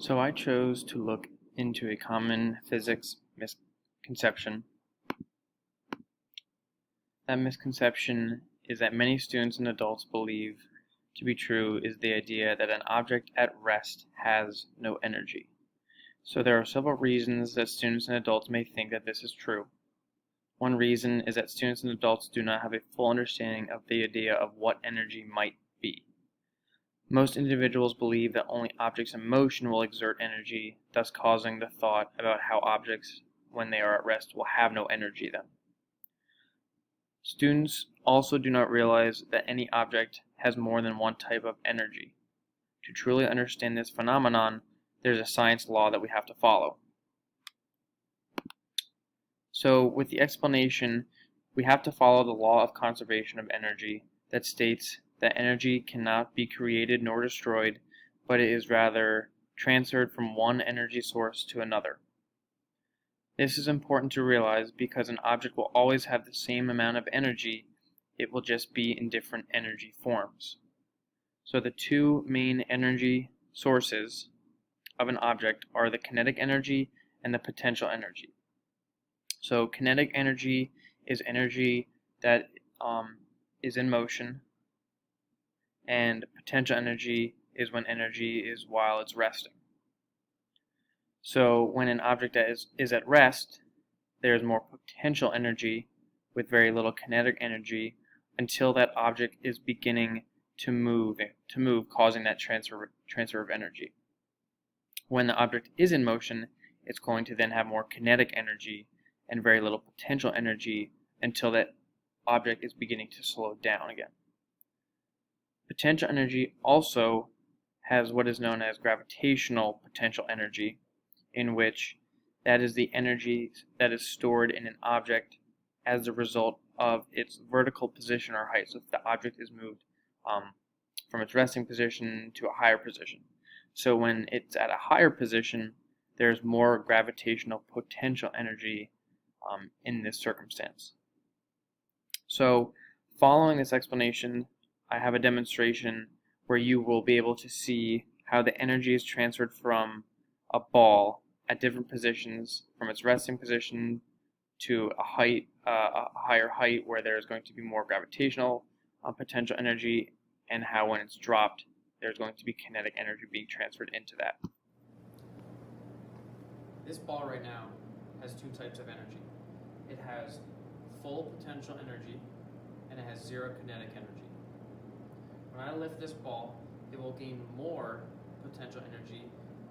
So I chose to look into a common physics misconception. That misconception is that many students and adults believe to be true is the idea that an object at rest has no energy. So there are several reasons that students and adults may think that this is true. One reason is that students and adults do not have a full understanding of the idea of what energy might be. Most individuals believe that only objects in motion will exert energy, thus causing the thought about how objects, when they are at rest, will have no energy then. Students also do not realize that any object has more than one type of energy. To truly understand this phenomenon, there's a science law that we have to follow. So, with the explanation, we have to follow the law of conservation of energy that states that energy cannot be created nor destroyed, but it is rather transferred from one energy source to another. This is important to realize because an object will always have the same amount of energy, it will just be in different energy forms. So the two main energy sources of an object are the kinetic energy and the potential energy. So kinetic energy is energy that is in motion, and potential energy is when energy is while it's resting. So when an object is at rest, there is more potential energy with very little kinetic energy until that object is beginning to move, causing that transfer of energy. When the object is in motion, it's going to then have more kinetic energy and very little potential energy until that object is beginning to slow down again. Potential energy also has what is known as gravitational potential energy, in which that is the energy that is stored in an object as a result of its vertical position or height. So if the object is moved from its resting position to a higher position. So when it's at a higher position, there's more gravitational potential energy in this circumstance. So following this explanation, I have a demonstration where you will be able to see how the energy is transferred from a ball at different positions, from its resting position to a higher height where there's going to be more gravitational potential energy, and how when it's dropped, there's going to be kinetic energy being transferred into that. This ball right now has two types of energy. It has full potential energy and it has zero kinetic energy. When I lift this ball, it will gain more potential energy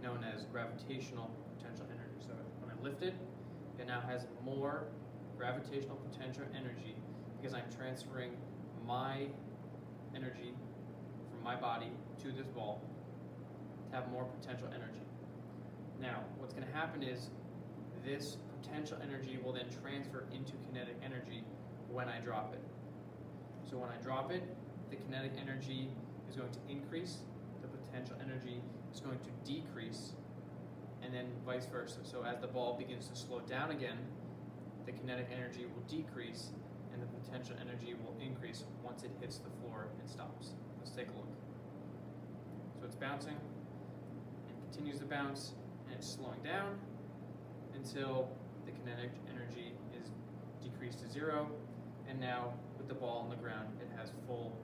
known as gravitational potential energy. So when I lift it, it now has more gravitational potential energy because I'm transferring my energy from my body to this ball to have more potential energy. Now, what's going to happen is this potential energy will then transfer into kinetic energy when I drop it. So when I drop it, the kinetic energy is going to increase, the potential energy is going to decrease, and then vice versa. So as the ball begins to slow down again, the kinetic energy will decrease and the potential energy will increase once it hits the floor and stops. Let's take a look. So it's bouncing, it continues to bounce, and it's slowing down until the kinetic energy is decreased to zero, and now with the ball on the ground, it has full